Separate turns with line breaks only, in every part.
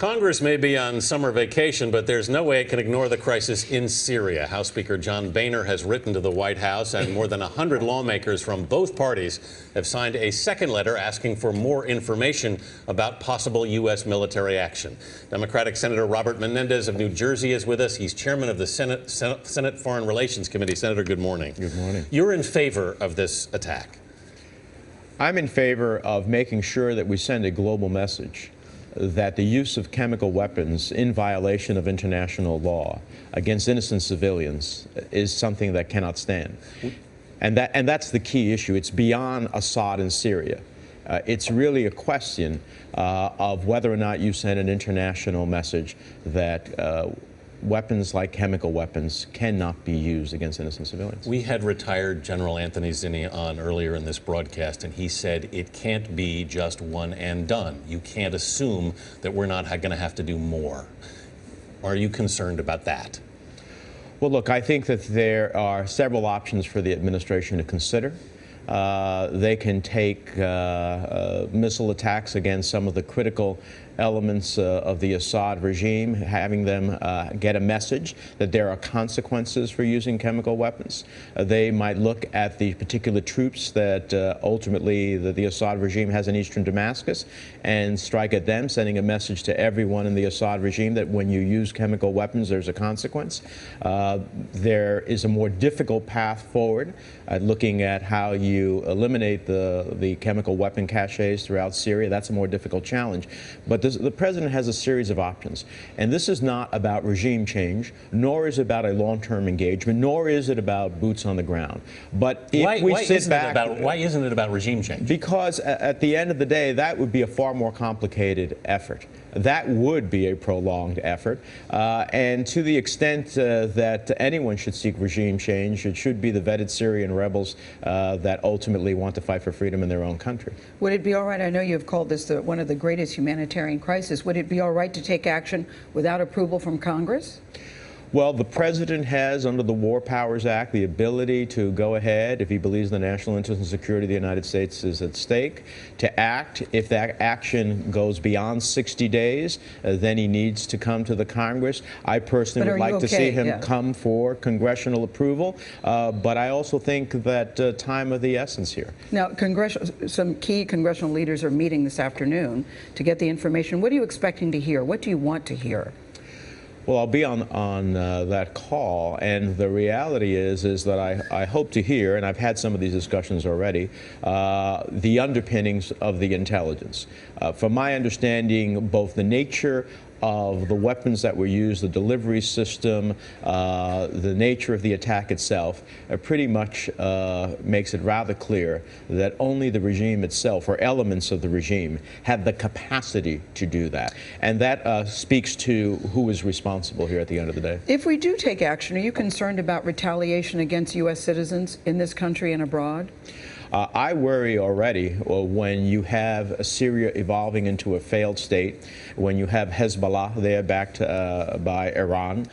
Congress may be on summer vacation, but there's no way it can ignore the crisis in Syria. House Speaker John Boehner has written to the White House, and more than 100 lawmakers from both parties have signed a second letter asking for more information about possible U.S. military action. Democratic Senator Robert Menendez of New Jersey is with us. He's chairman of the Senate Foreign Relations Committee. Senator, good morning.
Good morning.
You're in favor of this attack.
I'm in favor of making sure that we send a global message that the use of chemical weapons in violation of international law against innocent civilians is something that cannot stand. And that's the key issue. It's beyond Assad and Syria. It's really a question of whether or not you send an international message that weapons like chemical weapons cannot be used against innocent civilians.
We had retired General Anthony Zinni on earlier in this broadcast, and he said it can't be just one and done. You can't assume that we're not going to have to do more. Are you concerned about that?
Well, look, I think that there are several options for the administration to consider. They can take missile attacks against some of the critical elements of the Assad regime, having them get a message that there are consequences for using chemical weapons. They might look at the particular troops that ultimately the Assad regime has in eastern Damascus and strike at them, sending a message to everyone in the Assad regime that when you use chemical weapons, there's a consequence. There is a more difficult path forward looking at how you eliminate the chemical weapon caches throughout Syria. That's a more difficult challenge. But the president has a series of options. And this is not about regime change, nor is it about a long-term engagement, nor is it about boots on the ground. But if why
isn't it about regime change?
Because at the end of the day, that would be a far more complicated effort. That would be a prolonged effort. And to the extent that anyone should seek regime change, it should be the vetted Syrian rebels that ultimately want to fight for freedom in their own country.
Would it be all right? I know you've called this one of the greatest humanitarian crises. Would it be all right to take action without approval from Congress?
Well, the president has, under the War Powers Act, the ability to go ahead, if he believes the national interest and security of the United States is at stake, to act. If that action goes beyond 60 days, then he needs to come to the Congress. I personally would like to see him come for congressional approval, but I also think that time of the essence here.
Now, some key congressional leaders are meeting this afternoon to get the information. What are you expecting to hear? What do you want to hear?
Well, I'll be on that call, and the reality is that I hope to hear, and I've had some of these discussions already, the underpinnings of the intelligence. From my understanding, both the nature of the weapons that were used, the delivery system, the nature of the attack itself, pretty much makes it rather clear that only the regime itself, or elements of the regime, had the capacity to do that. And that speaks to who is responsible here at the end of the day.
If we do take action, are you concerned about retaliation against U.S. citizens in this country and abroad?
I worry already when you have Syria evolving into a failed state, when you have Hezbollah there backed by Iran,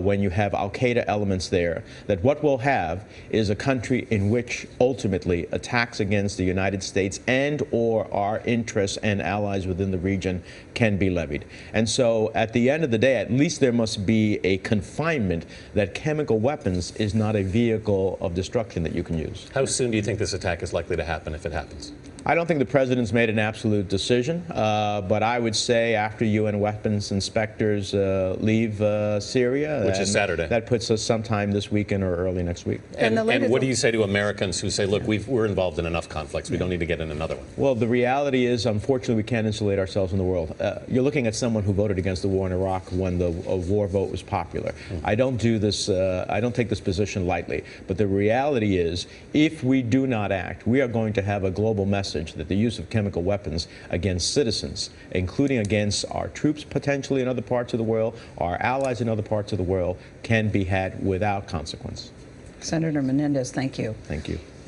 when you have al-Qaeda elements there, that what we'll have is a country in which ultimately attacks against the United States and or our interests and allies within the region can be levied. And so at the end of the day, at least there must be a confinement that chemical weapons is not a vehicle of destruction that you can use.
How soon do you think this attack is likely to happen if it happens?
I don't think the president's made an absolute decision, but I would say after UN weapons inspectors leave Syria,
which is Saturday,
that puts us sometime this weekend or early next week.
And what do you say to Americans who say, look, we're involved in enough conflicts, we don't need to get in another one?
Well, the reality is, unfortunately, we can't insulate ourselves in the world. You're looking at someone who voted against the war in Iraq when the war vote was popular. I don't do this, I don't take this position lightly, but the reality is, if we do not act, we are going to have a global message that the use of chemical weapons against citizens, including against our troops potentially in other parts of the world, our allies in other parts of the world, can be had without consequence.
Senator Menendez, thank you.
Thank you.